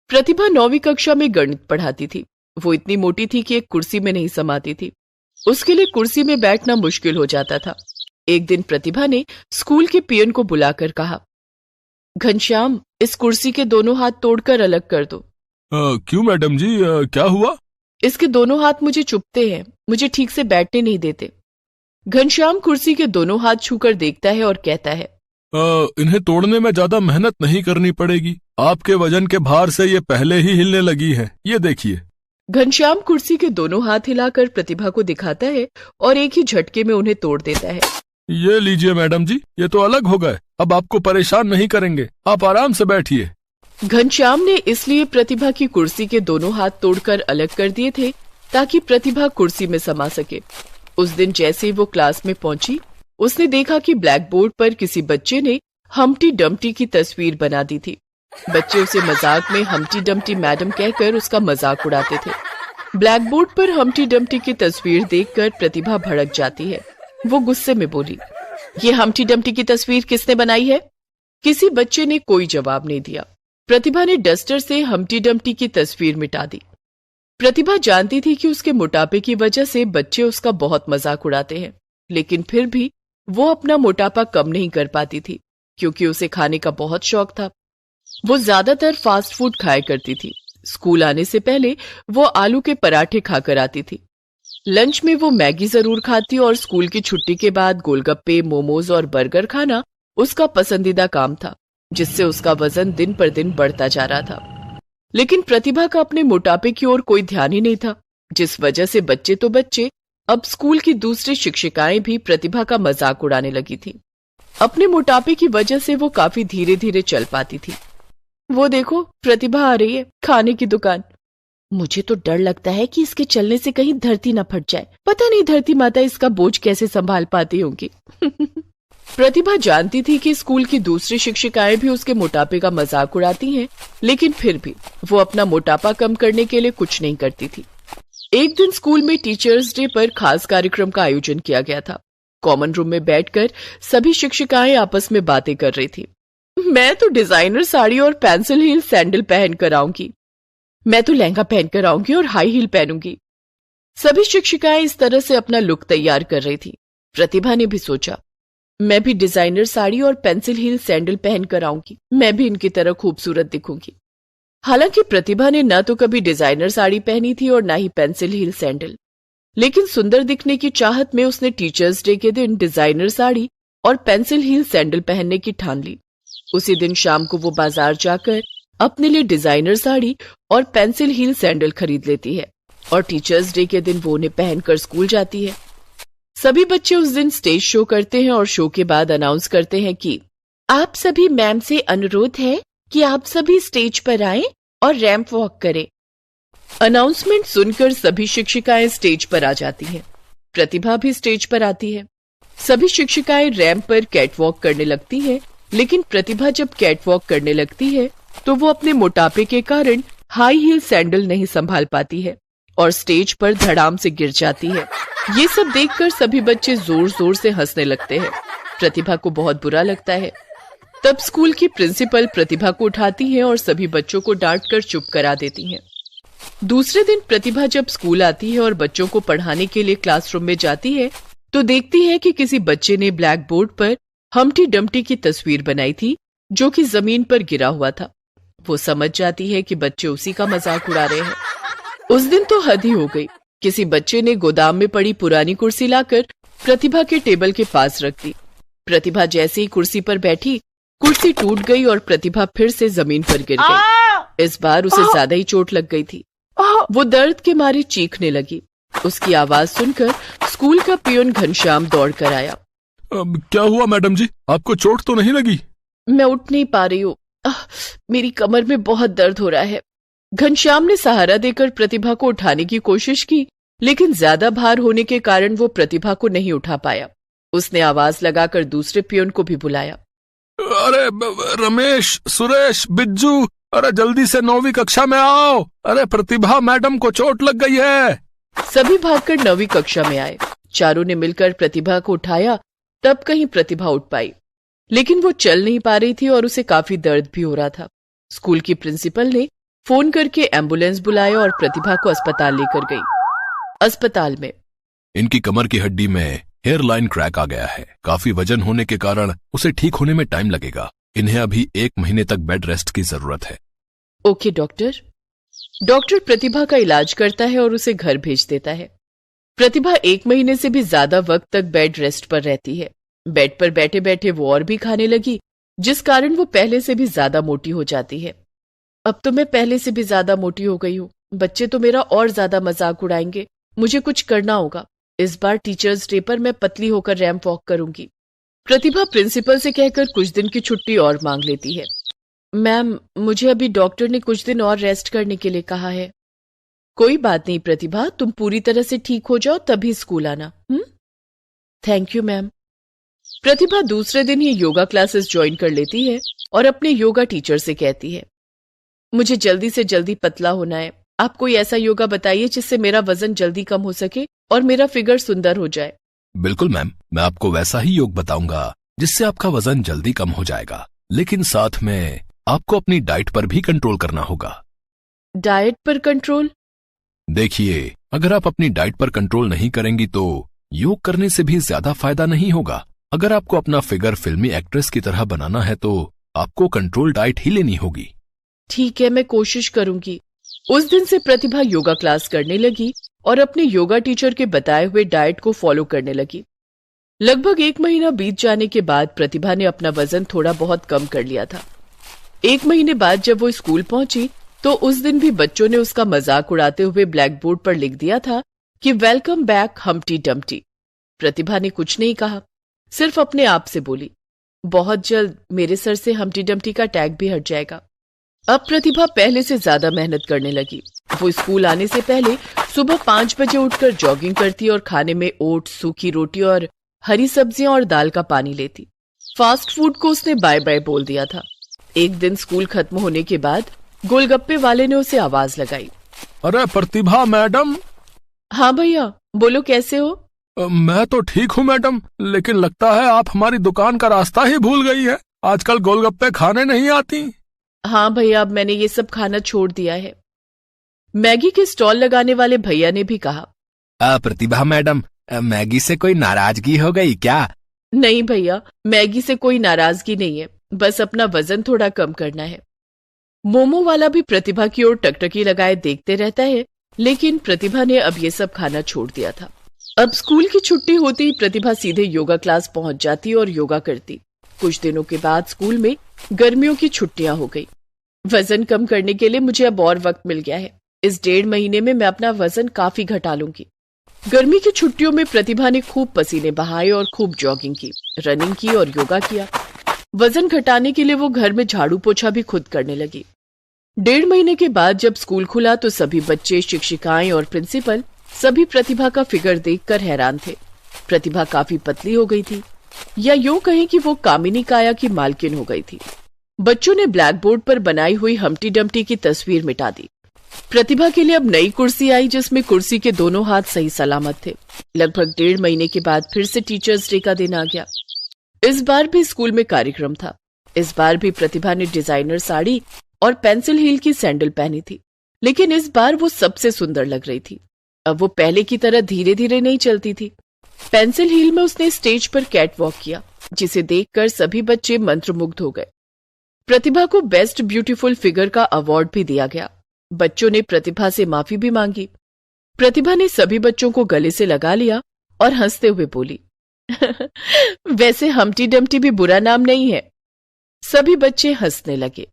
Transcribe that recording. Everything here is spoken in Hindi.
प्रतिभा 9वीं कक्षा में गणित पढ़ाती थी। वो इतनी मोटी थी कि एक कुर्सी में नहीं समाती थी। उसके लिए कुर्सी में बैठना मुश्किल हो जाता था। एक दिन प्रतिभा ने स्कूल के पियन को बुलाकर कहा, घनश्याम, इस कुर्सी के दोनों हाथ तोड़कर अलग कर दो। क्यों मैडम जी, क्या हुआ? इसके दोनों हाथ मुझे चुभते हैं, मुझे ठीक से बैठने नहीं देते। घनश्याम कुर्सी के दोनों हाथ छूकर देखता है और कहता है, इन्हें तोड़ने में ज्यादा मेहनत नहीं करनी पड़ेगी। आपके वजन के भार से ये पहले ही हिलने लगी है, ये देखिए। घनश्याम कुर्सी के दोनों हाथ हिलाकर प्रतिभा को दिखाता है और एक ही झटके में उन्हें तोड़ देता है। ये लीजिए मैडम जी, ये तो अलग हो गए। अब आपको परेशान नहीं करेंगे, आप आराम से बैठिए। घनश्याम ने इसलिए प्रतिभा की कुर्सी के दोनों हाथ तोड़कर अलग कर दिए थे ताकि प्रतिभा कुर्सी में समा सके। उस दिन जैसे ही वो क्लास में पहुंची, उसने देखा कि ब्लैक बोर्ड पर किसी बच्चे ने हम्टी डम्टी की तस्वीर बना दी थी। बच्चे उसे मजाक में हम्टी डम्टी मैडम कहकर उसका मजाक उड़ाते थे। ब्लैक बोर्ड पर हम्टी डम्टी की तस्वीर देखकर प्रतिभा भड़क जाती है। वो गुस्से में बोली, ये हम्टी डम्टी की तस्वीर किसने बनाई है? किसी बच्चे ने कोई जवाब नहीं दिया। प्रतिभा ने डस्टर से हम्टी डम्टी की तस्वीर मिटा दी। प्रतिभा जानती थी कि उसके मोटापे की वजह से बच्चे उसका बहुत मजाक उड़ाते हैं, लेकिन फिर भी वो अपना मोटापा कम नहीं कर पाती थी क्योंकि उसे खाने का बहुत शौक था। वो ज्यादातर फास्ट फूड खाया करती थी। स्कूल आने से पहले वो आलू के पराठे खाकर आती थी। लंच में वो मैगी जरूर खाती और स्कूल की छुट्टी के बाद गोलगप्पे, मोमोज और बर्गर खाना उसका पसंदीदा काम था, जिससे उसका वजन दिन पर दिन बढ़ता जा रहा था। लेकिन प्रतिभा का अपने मोटापे की ओर कोई ध्यान ही नहीं था, जिस वजह से बच्चे तो बच्चे, अब स्कूल की दूसरी शिक्षिकाएं भी प्रतिभा का मजाक उड़ाने लगी थी। अपने मोटापे की वजह से वो काफी धीरे धीरे चल पाती थी। वो देखो, प्रतिभा आ रही है, खाने की दुकान। मुझे तो डर लगता है कि इसके चलने से कहीं धरती न फट जाए। पता नहीं धरती माता इसका बोझ कैसे संभाल पाती होंगी। प्रतिभा जानती थी कि स्कूल की दूसरी शिक्षिकाएं भी उसके मोटापे का मजाक उड़ाती हैं, लेकिन फिर भी वो अपना मोटापा कम करने के लिए कुछ नहीं करती थी। एक दिन स्कूल में टीचर्स डे पर खास कार्यक्रम का आयोजन किया गया था। कॉमन रूम में बैठकर सभी शिक्षिकाएं आपस में बातें कर रही थी। मैं तो डिजाइनर साड़ी और पेंसिल हील सैंडल पहन कर आऊंगी। मैं तो लहंगा पहन कर आऊंगी और हाई हील पहनूंगी। सभी शिक्षिकाएं इस तरह से अपना लुक तैयार कर रही थी। प्रतिभा ने भी सोचा, मैं भी डिजाइनर साड़ी और पेंसिल हील सैंडल पहन कर आऊंगी, मैं भी इनकी तरह खूबसूरत दिखूंगी। हालांकि प्रतिभा ने न तो कभी डिजाइनर साड़ी पहनी थी और न ही पेंसिल हील सैंडल, लेकिन सुंदर दिखने की चाहत में उसने टीचर्स डे के दिन डिजाइनर साड़ी और पेंसिल हील सैंडल पहनने की ठान ली। उसी दिन शाम को वो बाजार जाकर अपने लिए डिजाइनर साड़ी और पेंसिल हील सैंडल खरीद लेती है और टीचर्स डे के दिन वो उन्हें पहनकर स्कूल जाती है। सभी बच्चे उस दिन स्टेज शो करते हैं और शो के बाद अनाउंस करते हैं कि आप सभी मैम से अनुरोध है कि आप सभी स्टेज पर आएं और रैंप वॉक करें। अनाउंसमेंट सुनकर सभी शिक्षिकाएं स्टेज पर आ जाती हैं। प्रतिभा भी स्टेज पर आती है। सभी शिक्षिकाएं रैंप पर कैटवॉक करने लगती हैं, लेकिन प्रतिभा जब कैटवॉक करने लगती है तो वो अपने मोटापे के कारण हाई हील सैंडल नहीं संभाल पाती है और स्टेज पर धड़ाम से गिर जाती है। ये सब देखकर सभी बच्चे जोर जोर से हंसने लगते हैं। प्रतिभा को बहुत बुरा लगता है। तब स्कूल की प्रिंसिपल प्रतिभा को उठाती है और सभी बच्चों को डांट कर चुप करा देती हैं। दूसरे दिन प्रतिभा जब स्कूल आती है और बच्चों को पढ़ाने के लिए क्लासरूम में जाती है तो देखती है कि किसी बच्चे ने ब्लैक बोर्ड पर हम्टी डम्टी की तस्वीर बनाई थी जो कि जमीन पर गिरा हुआ था। वो समझ जाती है कि बच्चे उसी का मजाक उड़ा रहे हैं। उस दिन तो हद ही हो गई। किसी बच्चे ने गोदाम में पड़ी पुरानी कुर्सी लाकर प्रतिभा के टेबल के पास रख दी। प्रतिभा जैसे ही कुर्सी पर बैठी, कुर्सी टूट गई और प्रतिभा फिर से जमीन पर गिर गई। इस बार उसे ज्यादा ही चोट लग गई थी। वो दर्द के मारे चीखने लगी। उसकी आवाज सुनकर स्कूल का पियोन घनश्याम दौड़ कर आया। क्या हुआ मैडम जी, आपको चोट तो नहीं लगी? मैं उठ नहीं पा रही हूँ, मेरी कमर में बहुत दर्द हो रहा है। घनश्याम ने सहारा देकर प्रतिभा को उठाने की कोशिश की, लेकिन ज्यादा भार होने के कारण वो प्रतिभा को नहीं उठा पाया। उसने आवाज लगाकर दूसरे पियोन को भी बुलाया। अरे रमेश, सुरेश, बिज्जू, अरे जल्दी से 9वीं कक्षा में आओ। अरे प्रतिभा मैडम को चोट लग गई है। सभी भागकर 9वीं कक्षा में आए। चारों ने मिलकर प्रतिभा को उठाया, तब कहीं प्रतिभा उठ पाई, लेकिन वो चल नहीं पा रही थी और उसे काफी दर्द भी हो रहा था। स्कूल की प्रिंसिपल ने फोन करके एम्बुलेंस बुलाया और प्रतिभा को अस्पताल लेकर गई। अस्पताल में इनकी कमर की हड्डी में हेयर लाइन क्रैक आ गया है। काफी वजन होने के कारण उसे ठीक होने में टाइम लगेगा। इन्हें अभी 1 महीने तक बेड रेस्ट की जरूरत है। Okay doctor. डॉक्टर प्रतिभा का इलाज करता है और उसे घर भेज देता है। प्रतिभा 1 महीने से भी ज्यादा वक्त तक बेड रेस्ट पर रहती है। बेड पर बैठे बैठे वो और भी खाने लगी, जिस कारण वो पहले से भी ज्यादा मोटी हो जाती है। अब तो मैं पहले से भी ज्यादा मोटी हो गई हूँ। बच्चे तो मेरा और ज्यादा मजाक उड़ाएंगे। मुझे कुछ करना होगा। इस बार टीचर्स डे पर मैं पतली होकर रैंप वॉक करूंगी। प्रतिभा प्रिंसिपल से कहकर कुछ दिन की छुट्टी और मांग लेती है। मैम, मुझे अभी डॉक्टर ने कुछ दिन और रेस्ट करने के लिए कहा है। कोई बात नहीं प्रतिभा, तुम पूरी तरह से ठीक हो जाओ तभी स्कूल आना। Thank you ma'am. प्रतिभा दूसरे दिन ही योगा क्लासेस ज्वाइन कर लेती है और अपने योगा टीचर से कहती है, मुझे जल्दी से जल्दी पतला होना है। आप कोई ऐसा योगा बताइए जिससे मेरा वजन जल्दी कम हो सके और मेरा फिगर सुंदर हो जाए। बिल्कुल मैम, मैं आपको वैसा ही योग बताऊंगा जिससे आपका वजन जल्दी कम हो जाएगा, लेकिन साथ में आपको अपनी डाइट पर भी कंट्रोल करना होगा। डाइट पर कंट्रोल? देखिए, अगर आप अपनी डाइट पर कंट्रोल नहीं करेंगी तो योग करने से भी ज्यादा फायदा नहीं होगा। अगर आपको अपना फिगर फिल्मी एक्ट्रेस की तरह बनाना है तो आपको कंट्रोल डाइट ही लेनी होगी। ठीक है, मैं कोशिश करूंगी। उस दिन से प्रतिभा योगा क्लास करने लगी और अपने योगा टीचर के बताए हुए डाइट को फॉलो करने लगी। लगभग 1 महीना बीत जाने के बाद प्रतिभा ने अपना वजन थोड़ा बहुत कम कर लिया था। 1 महीने बाद जब वो स्कूल पहुंची तो उस दिन भी बच्चों ने उसका मजाक उड़ाते हुए ब्लैक बोर्ड पर लिख दिया था कि वेलकम बैक हम्टी डम्टी। प्रतिभा ने कुछ नहीं कहा, सिर्फ अपने आप से बोली, बहुत जल्द मेरे सर से हम्टी डम्टी का टैग भी हट जाएगा। अब प्रतिभा पहले से ज्यादा मेहनत करने लगी। वो स्कूल आने से पहले सुबह 5 बजे उठकर जॉगिंग करती और खाने में ओट्स, सूखी रोटी और हरी सब्जियां और दाल का पानी लेती। फास्ट फूड को उसने बाय बाय बोल दिया था। एक दिन स्कूल खत्म होने के बाद गोलगप्पे वाले ने उसे आवाज लगाई, अरे प्रतिभा मैडम। हाँ भैया, बोलो कैसे हो? मैं तो ठीक हूँ मैडम, लेकिन लगता है आप हमारी दुकान का रास्ता ही भूल गई है। आजकल गोलगप्पे खाने नहीं आती। हाँ भैया, अब मैंने ये सब खाना छोड़ दिया है। मैगी के स्टॉल लगाने वाले भैया ने भी कहा, प्रतिभा मैडम, मैगी से कोई नाराजगी हो गई क्या? नहीं भैया, मैगी से कोई नाराजगी नहीं है, बस अपना वजन थोड़ा कम करना है। मोमो वाला भी प्रतिभा की ओर टकटकी लगाए देखते रहता है, लेकिन प्रतिभा ने अब ये सब खाना छोड़ दिया था। अब स्कूल की छुट्टी होते ही प्रतिभा सीधे योगा क्लास पहुंच जाती और योगा करती। कुछ दिनों के बाद स्कूल में गर्मियों की छुट्टियां हो गई। वजन कम करने के लिए मुझे अब और वक्त मिल गया है। इस 1.5 महीने में मैं अपना वजन काफी घटा लूंगी। गर्मी की छुट्टियों में प्रतिभा ने खूब पसीने बहाए और खूब जॉगिंग की, रनिंग की और योगा किया। वजन घटाने के लिए वो घर में झाड़ू पोछा भी खुद करने लगी। 1.5 महीने के बाद जब स्कूल खुला तो सभी बच्चे, शिक्षिकाएं और प्रिंसिपल सभी प्रतिभा का फिगर देखकर हैरान थे। प्रतिभा काफी पतली हो गई थी, या यूं कहें कि वो कामिनी काया की मालकिन हो गई थी। बच्चों ने ब्लैक बोर्ड पर बनाई हुई हम्टी डम्टी की तस्वीर मिटा दी। प्रतिभा के लिए अब नई कुर्सी आई जिसमें कुर्सी के दोनों हाथ सही सलामत थे। लगभग 1.5 महीने के बाद फिर से टीचर्स डे का दिन आ गया। इस बार भी स्कूल में कार्यक्रम था। इस बार भी प्रतिभा ने डिजाइनर साड़ी और पेंसिल हील की सैंडल पहनी थी, लेकिन इस बार वो सबसे सुंदर लग रही थी। अब वो पहले की तरह धीरे धीरे नहीं चलती थी। पेंसिल हील में उसने स्टेज पर कैट वॉक किया, जिसे देखकर सभी बच्चे मंत्रमुग्ध हो गए। प्रतिभा को बेस्ट ब्यूटीफुल फिगर का अवार्ड भी दिया गया। बच्चों ने प्रतिभा से माफी भी मांगी। प्रतिभा ने सभी बच्चों को गले से लगा लिया और हंसते हुए बोली, वैसे हम्टी डम्टी भी बुरा नाम नहीं है। सभी बच्चे हंसने लगे।